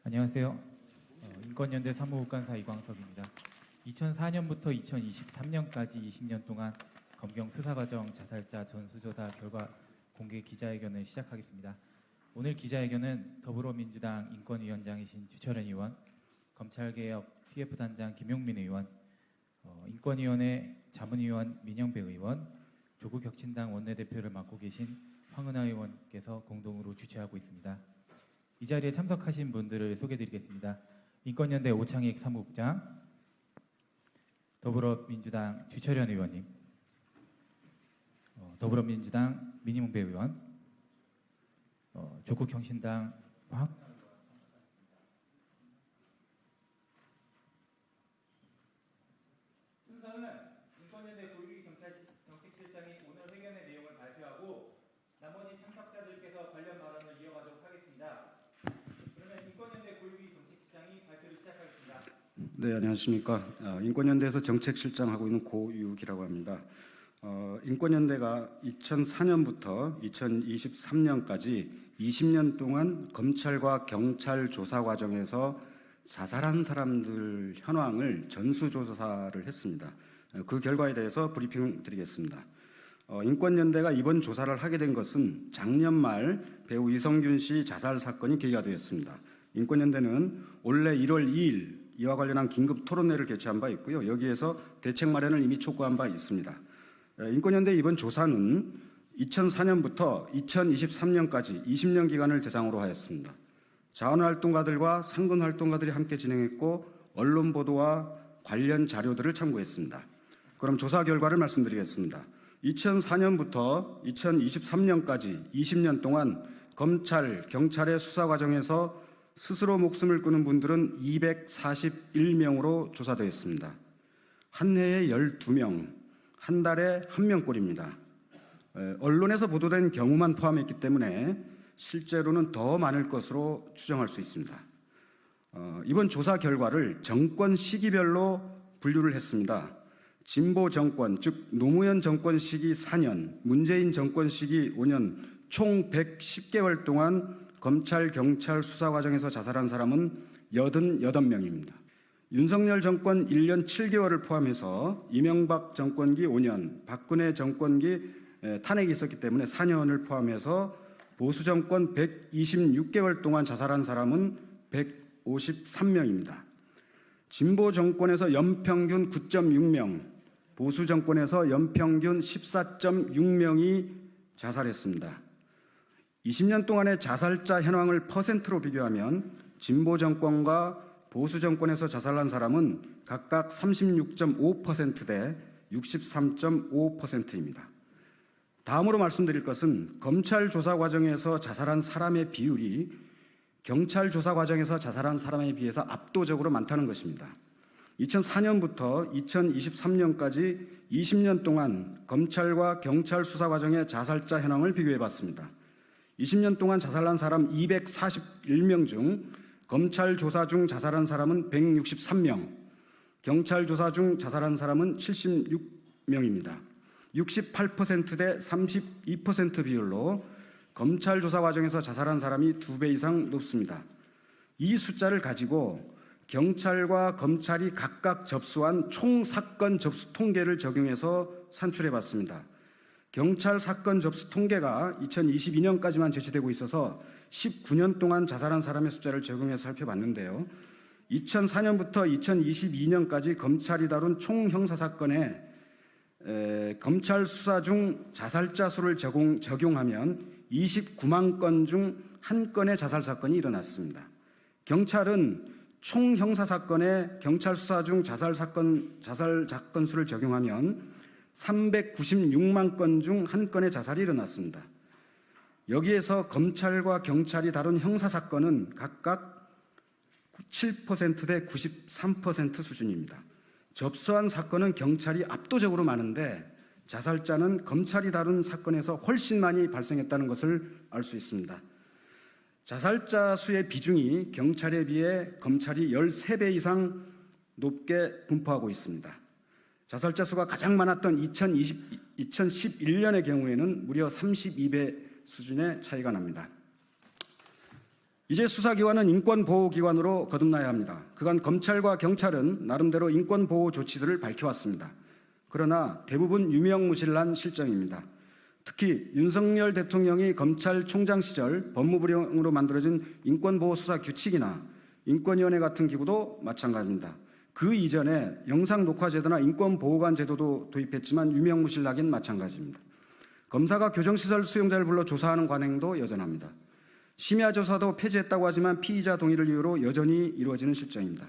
안녕하세요. 인권연대 사무국간사 이광석입니다. 2004년부터 2023년까지 20년 동안 검경 수사과정 자살자 전수조사 결과 공개 기자회견을 시작하겠습니다. 오늘 기자회견은 더불어민주당 인권위원장이신 주철현 의원, 검찰개혁 TF단장 김용민 의원, 인권위원회 자문위원 민영배 의원, 조국혁신당 원내대표를 맡고 계신 황은하 의원께서 공동으로 주최하고 있습니다. 이 자리에 참석하신 분들을 소개해드리겠습니다. 인권연대 오창익 사무국장, 더불어민주당 주철현 의원님, 더불어민주당 민영배 의원, 조국혁신당 순서는 인권연대 고유기 정책실장이 오늘 회견의 내용을 발표하고 나머지 참석자들께서 관련 발언을 이어가도록 하겠습니다. 그러면 인권연대 고유기 정책실장이 발표를 시작하겠습니다. 네, 안녕하십니까. 인권연대에서 정책실장하고 있는 고유기라고 합니다. 인권연대가 2004년부터 2023년까지 20년 동안 검찰과 경찰 조사 과정에서 자살한 사람들 현황을 전수조사를 했습니다. 그 결과에 대해서 브리핑 드리겠습니다. 인권연대가 이번 조사를 하게 된 것은 작년 말 배우 이성균 씨 자살 사건이 계기가 되었습니다. 인권연대는 올해 1월 2일 이와 관련한 긴급 토론회를 개최한 바 있고요. 여기에서 대책 마련을 이미 촉구한 바 있습니다. 인권연대 이번 조사는 2004년부터 2023년까지 20년 기간을 대상으로 하였습니다. 자원활동가들과 상근활동가들이 함께 진행했고 언론 보도와 관련 자료들을 참고했습니다. 그럼 조사 결과를 말씀드리겠습니다. 2004년부터 2023년까지 20년 동안 검찰, 경찰의 수사 과정에서 스스로 목숨을 끊은 분들은 241명으로 조사되었습니다. 한 해에 12명, 한 달에 1명꼴입니다. 언론에서 보도된 경우만 포함했기 때문에 실제로는 더 많을 것으로 추정할 수 있습니다. 이번 조사 결과를 정권 시기별로 분류를 했습니다. 진보 정권, 즉 노무현 정권 시기 4년, 문재인 정권 시기 5년, 총 110개월 동안 검찰, 경찰 수사 과정에서 자살한 사람은 88명입니다. 윤석열 정권 1년 7개월을 포함해서 이명박 정권기 5년, 박근혜 정권기 탄핵이 있었기 때문에 4년을 포함해서 보수 정권 126개월 동안 자살한 사람은 153명입니다. 진보 정권에서 연평균 9.6명, 보수 정권에서 연평균 14.6명이 자살했습니다. 20년 동안의 자살자 현황을 퍼센트로 비교하면 진보 정권과 보수 정권에서 자살한 사람은 각각 36.5%대 63.5%입니다. 다음으로 말씀드릴 것은 검찰 조사 과정에서 자살한 사람의 비율이 경찰 조사 과정에서 자살한 사람에 비해서 압도적으로 많다는 것입니다. 2004년부터 2023년까지 20년 동안 검찰과 경찰 수사 과정의 자살자 현황을 비교해 봤습니다. 20년 동안 자살한 사람 241명 중 검찰 조사 중 자살한 사람은 163명, 경찰 조사 중 자살한 사람은 76명입니다. 68%대 32% 비율로 검찰 조사 과정에서 자살한 사람이 2배 이상 높습니다. 이 숫자를 가지고 경찰과 검찰이 각각 접수한 총 사건 접수 통계를 적용해서 산출해 봤습니다. 경찰 사건 접수 통계가 2022년까지만 제시되고 있어서 19년 동안 자살한 사람의 숫자를 적용해서 살펴봤는데요. 2004년부터 2022년까지 검찰이 다룬 총 형사사건에 검찰 수사 중 자살자 수를 적용하면 29만 건 중 한 건의 자살 사건이 일어났습니다. 경찰은 총 형사사건에 경찰 수사 중 자살 사건 수를 적용하면 396만 건 중 한 건의 자살이 일어났습니다. 여기에서 검찰과 경찰이 다룬 형사사건은 각각 7%대 93% 수준입니다. 접수한 사건은 경찰이 압도적으로 많은데 자살자는 검찰이 다룬 사건에서 훨씬 많이 발생했다는 것을 알 수 있습니다. 자살자 수의 비중이 경찰에 비해 검찰이 13배 이상 높게 분포하고 있습니다. 자살자 수가 가장 많았던 2011년의 경우에는 무려 32배 수준의 차이가 납니다. 이제 수사기관은 인권보호기관으로 거듭나야 합니다. 그간 검찰과 경찰은 나름대로 인권보호 조치들을 밝혀왔습니다. 그러나 대부분 유명무실한 실정입니다. 특히 윤석열 대통령이 검찰총장 시절 법무부령으로 만들어진 인권보호수사규칙이나 인권위원회 같은 기구도 마찬가지입니다. 그 이전에 영상녹화제도나 인권보호관 제도도 도입했지만 유명무실하긴 마찬가지입니다. 검사가 교정시설 수용자를 불러 조사하는 관행도 여전합니다. 심야 조사도 폐지했다고 하지만 피의자 동의를 이유로 여전히 이루어지는 실정입니다.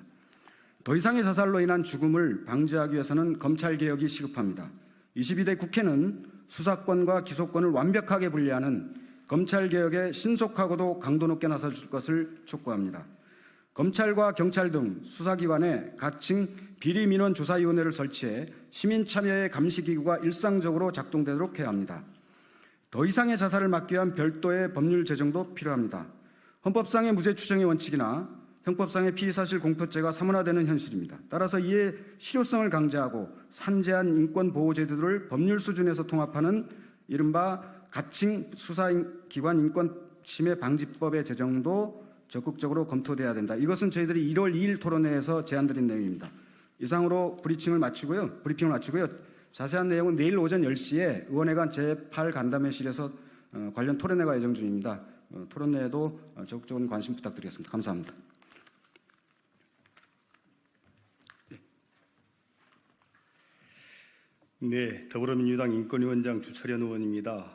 더 이상의 자살로 인한 죽음을 방지하기 위해서는 검찰개혁이 시급합니다. 22대 국회는 수사권과 기소권을 완벽하게 분리하는 검찰개혁에 신속하고도 강도 높게 나서줄 것을 촉구합니다. 검찰과 경찰 등 수사기관에 가칭 비리민원조사위원회를 설치해 시민 참여의 감시기구가 일상적으로 작동되도록 해야 합니다. 더 이상의 자살을 막기 위한 별도의 법률 제정도 필요합니다. 헌법상의 무죄 추정의 원칙이나 형법상의 피의사실 공표죄가 사문화되는 현실입니다. 따라서 이에 실효성을 강제하고 산재한 인권보호제도를 법률 수준에서 통합하는 이른바 가칭 수사기관 인권침해 방지법의 제정도 적극적으로 검토돼야 된다. 이것은 저희들이 1월 2일 토론회에서 제안드린 내용입니다. 이상으로 브리핑을 마치고요. 자세한 내용은 내일 오전 10시에 의원회관 제8간담회실에서 관련 토론회가 예정 중입니다. 토론회에도 적극적인 관심 부탁드리겠습니다. 감사합니다. 네, 더불어민주당 인권위원장 주철현 의원입니다.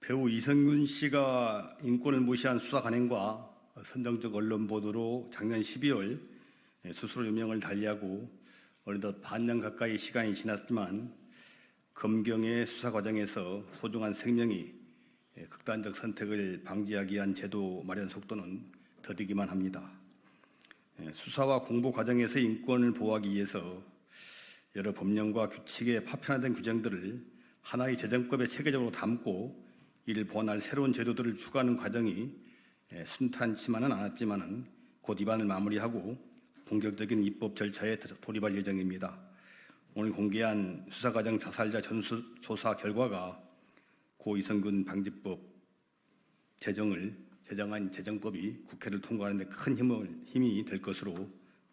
배우 이성균 씨가 인권을 무시한 수사 관행과 선정적 언론 보도로 작년 12월 스스로 유명을 달리하고 어느덧 반년 가까이 시간이 지났지만 검경의 수사 과정에서 소중한 생명이 극단적 선택을 방지하기 위한 제도 마련 속도는 더디기만 합니다. 수사와 공보 과정에서 인권을 보호하기 위해서 여러 법령과 규칙의 파편화된 규정들을 하나의 재정법에 체계적으로 담고 이를 보완할 새로운 제도들을 추구하는 과정이 순탄치만은 않았지만은 곧 입안을 마무리하고 본격적인 입법 절차에 돌입할 예정입니다. 오늘 공개한 수사과정 자살자 전수조사 결과가 고 이성균 방지법 제정한 제정법이 국회를 통과하는 데 큰 힘이 될 것으로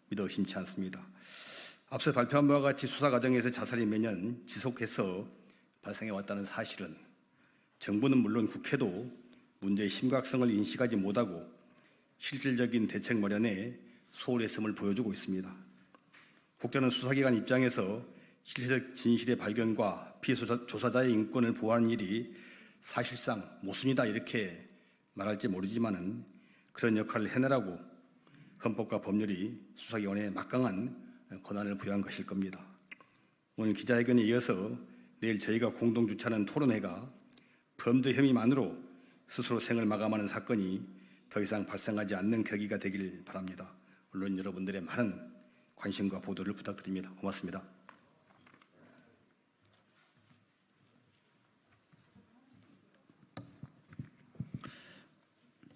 믿어 의심치 않습니다. 앞서 발표한 바와 같이 수사 과정에서 자살이 매년 지속해서 발생해 왔다는 사실은 정부는 물론 국회도 문제의 심각성을 인식하지 못하고 실질적인 대책 마련에 소홀했음을 보여주고 있습니다. 국정은 수사기관 입장에서 실체적 진실의 발견과 피해 조사자의 인권을 보호하는 일이 사실상 모순이다 이렇게 말할지 모르지만은 그런 역할을 해내라고 헌법과 법률이 수사기관에 막강한 권한을 부여한 것일 겁니다. 오늘 기자회견에 이어서 내일 저희가 공동 주최하는 토론회가 범죄 혐의만으로 스스로 생을 마감하는 사건이 더 이상 발생하지 않는 계기가 되길 바랍니다. 언론 여러분들의 많은 관심과 보도를 부탁드립니다. 고맙습니다.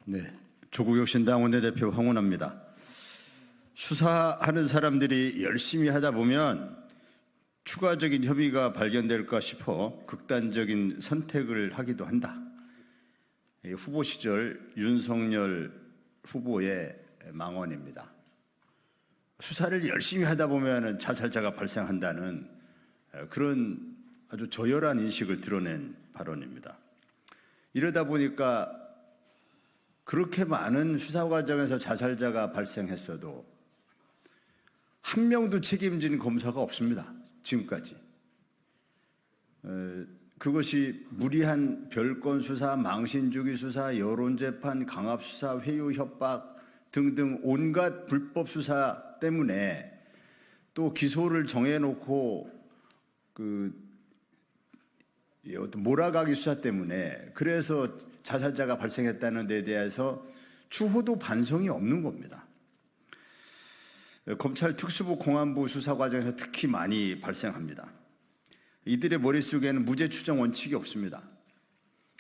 네, 조국혁신당 원내대표 황운하입니다. 수사하는 사람들이 열심히 하다 보면 추가적인 혐의가 발견될까 싶어 극단적인 선택을 하기도 한다. 후보 시절 윤석열 후보의 망언입니다. 수사를 열심히 하다 보면 자살자가 발생한다는 그런 아주 저열한 인식을 드러낸 발언입니다. 이러다 보니까 그렇게 많은 수사 과정에서 자살자가 발생했어도 한 명도 책임진 검사가 없습니다. 지금까지. 그것이 무리한 별건 수사, 망신주기 수사, 여론재판, 강압수사, 회유 협박 등등 온갖 불법 수사 때문에 또 기소를 정해놓고 어떤 몰아가기 수사 때문에 그래서 자살자가 발생했다는 데 대해서 추호도 반성이 없는 겁니다. 검찰 특수부 공안부 수사 과정에서 특히 많이 발생합니다. 이들의 머릿속에는 무죄 추정 원칙이 없습니다.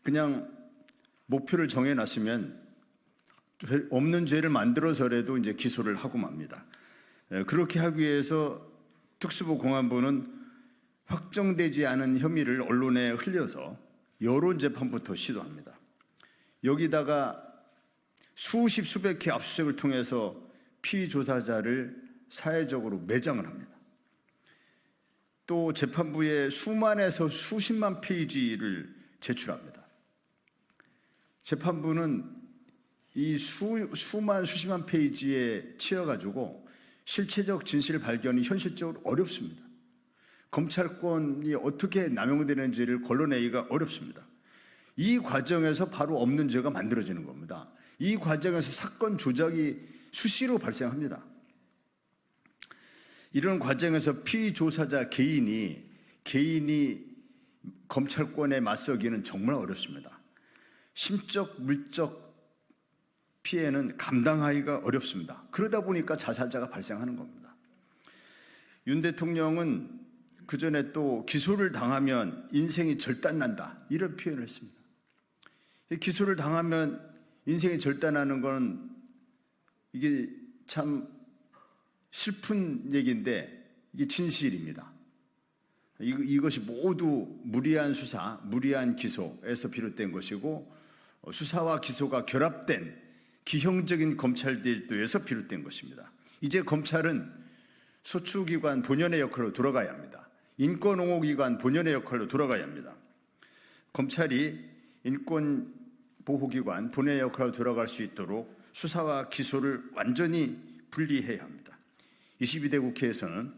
그냥 목표를 정해놨으면 없는 죄를 만들어서라도 이제 기소를 하고 맙니다. 그렇게 하기 위해서 특수부 공안부는 확정되지 않은 혐의를 언론에 흘려서 여론재판부터 시도합니다. 여기다가 수십 수백 회 압수수색을 통해서 피의 조사자를 사회적으로 매장을 합니다. 또 재판부에 수만에서 수십만 페이지를 제출합니다. 재판부는 이 수만 수십만 페이지에 치여가지고 실체적 진실 발견이 현실적으로 어렵습니다. 검찰권이 어떻게 남용되는지를 걸러내기가 어렵습니다. 이 과정에서 바로 없는 죄가 만들어지는 겁니다. 이 과정에서 사건 조작이 수시로 발생합니다. 이런 과정에서 피의 조사자 개인이 검찰권에 맞서기는 정말 어렵습니다. 심적, 물적 피해는 감당하기가 어렵습니다. 그러다 보니까 자살자가 발생하는 겁니다. 윤 대통령은 그 전에 또 기소를 당하면 인생이 절단난다 이런 표현을 했습니다. 기소를 당하면 인생이 절단나는 건 이게 참 슬픈 얘기인데 이게 진실입니다. 이것이 모두 무리한 수사, 무리한 기소에서 비롯된 것이고 수사와 기소가 결합된 기형적인 검찰제도에서 비롯된 것입니다. 이제 검찰은 소추기관 본연의 역할로 돌아가야 합니다. 인권옹호기관 본연의 역할로 돌아가야 합니다. 검찰이 인권보호기관 본연의 역할로 돌아갈 수 있도록 수사와 기소를 완전히 분리해야 합니다. 22대 국회에서는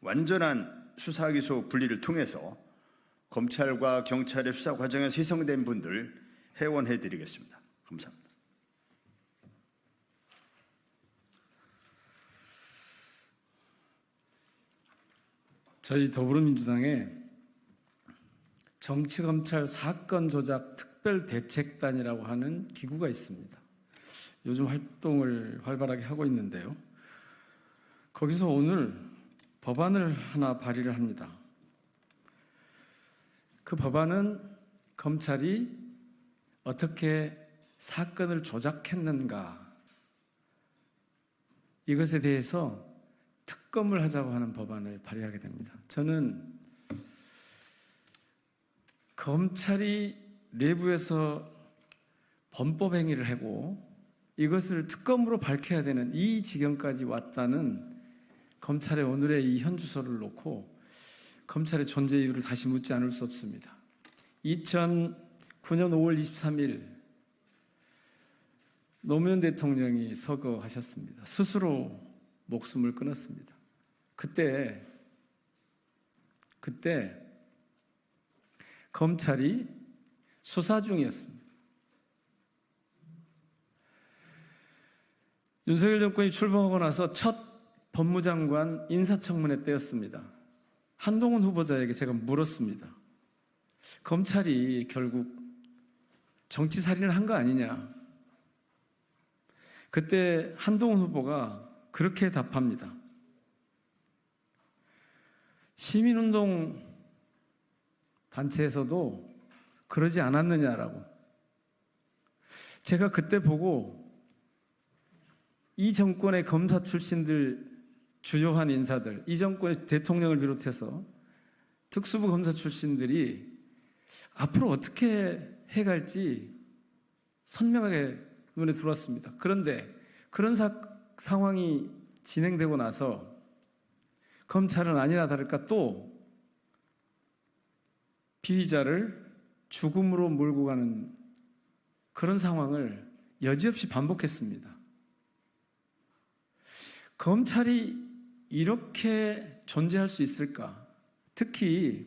완전한 수사기소 분리를 통해서 검찰과 경찰의 수사 과정에서 희생된 분들 회원해드리겠습니다. 감사합니다. 저희 더불어민주당에 정치검찰 사건 조작 특별대책단이라고 하는 기구가 있습니다. 요즘 활동을 활발하게 하고 있는데요. 거기서 오늘 법안을 하나 발의를 합니다. 그 법안은 검찰이 어떻게 사건을 조작했는가 이것에 대해서 특검을 하자고 하는 법안을 발의하게 됩니다. 저는 검찰이 내부에서 범법 행위를 하고 이것을 특검으로 밝혀야 되는 이 지경까지 왔다는 검찰의 오늘의 이 현주소를 놓고 검찰의 존재 이유를 다시 묻지 않을 수 없습니다. 2009년 5월 23일 노무현 대통령이 서거하셨습니다. 스스로 목숨을 끊었습니다. 그때 검찰이 수사 중이었습니다. 윤석열 정권이 출범하고 나서 첫 법무장관 인사청문회 때였습니다. 한동훈 후보자에게 제가 물었습니다. 검찰이 결국 정치살인을 한 거 아니냐? 그때 한동훈 후보가 그렇게 답합니다. 시민운동 단체에서도 그러지 않았느냐라고. 제가 그때 보고 이 정권의 검사 출신들 주요한 인사들, 이 정권의 대통령을 비롯해서 특수부 검사 출신들이 앞으로 어떻게 해갈지 선명하게 눈에 들어왔습니다. 그런데 그런 상황이 진행되고 나서 검찰은 아니나 다를까 또 피의자를 죽음으로 몰고 가는 그런 상황을 여지없이 반복했습니다. 검찰이 이렇게 존재할 수 있을까? 특히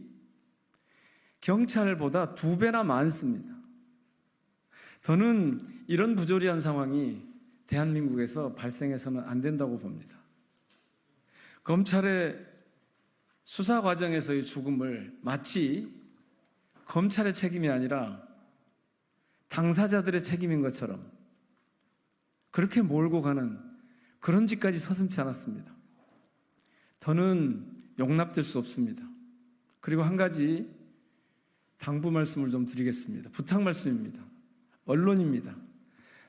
경찰보다 2배나 많습니다. 저는 이런 부조리한 상황이 대한민국에서 발생해서는 안 된다고 봅니다. 검찰의 수사 과정에서의 죽음을 마치 검찰의 책임이 아니라 당사자들의 책임인 것처럼 그렇게 몰고 가는 그런 짓까지 서슴지 않았습니다. 더는 용납될 수 없습니다. 그리고 한 가지 당부 말씀을 좀 드리겠습니다. 부탁 말씀입니다. 언론입니다.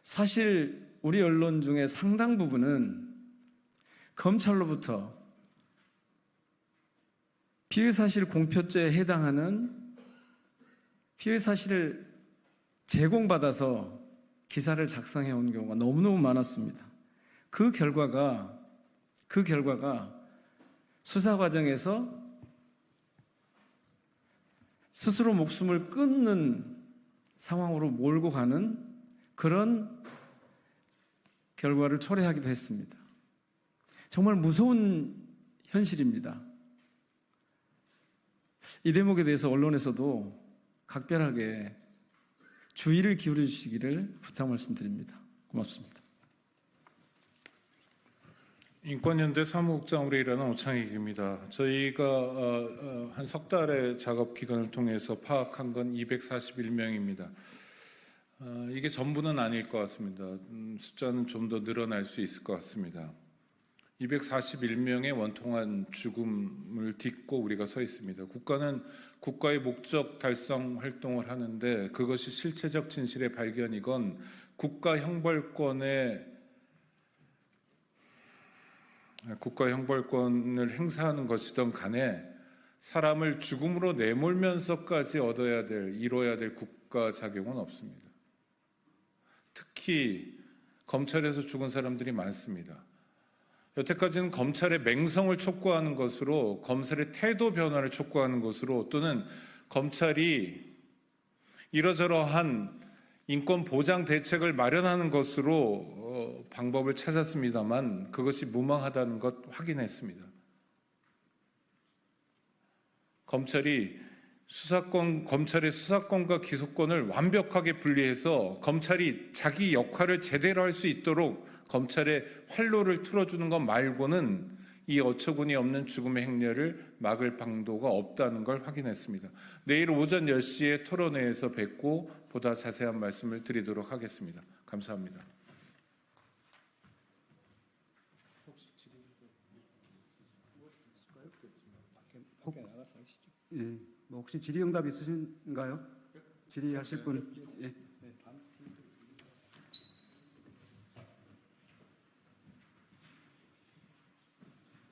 사실 우리 언론 중에 상당 부분은 검찰로부터 피의사실 공표죄에 해당하는 피의사실을 제공받아서 기사를 작성해 온 경우가 너무너무 많았습니다. 그 결과가 수사 과정에서 스스로 목숨을 끊는 상황으로 몰고 가는 그런 결과를 초래하기도 했습니다. 정말 무서운 현실입니다. 이 대목에 대해서 언론에서도 각별하게 주의를 기울여 주시기를 부탁 말씀드립니다. 고맙습니다. 인권연대 사무국장으로 일하는 오창익입니다. 저희가 한 석 달의 작업 기간을 통해서 파악한 건 241명입니다. 이게 전부는 아닐 것 같습니다. 숫자는 좀 더 늘어날 수 있을 것 같습니다. 241명의 원통한 죽음을 딛고 우리가 서 있습니다. 국가는 국가의 목적 달성 활동을 하는데 그것이 실체적 진실의 발견이건 국가 형벌권을 행사하는 것이든 간에 사람을 죽음으로 내몰면서까지 이뤄야 될 국가 작용은 없습니다. 특히 검찰에서 죽은 사람들이 많습니다. 여태까지는 검찰의 맹성을 촉구하는 것으로, 검찰의 태도 변화를 촉구하는 것으로, 또는 검찰이 이러저러한 인권 보장 대책을 마련하는 것으로 방법을 찾았습니다만 그것이 무망하다는 것 확인했습니다. 검찰의 수사권과 기소권을 완벽하게 분리해서 검찰이 자기 역할을 제대로 할 수 있도록 검찰의 활로를 틀어주는 것 말고는 이 어처구니 없는 죽음의 행렬을 막을 방도가 없다는 걸 확인했습니다. 내일 오전 10시에 토론회에서 뵙고 보다 자세한 말씀을 드리도록 하겠습니다. 감사합니다. 예, 뭐 혹시 질의응답 있으신가요? 질의하실 분? 예.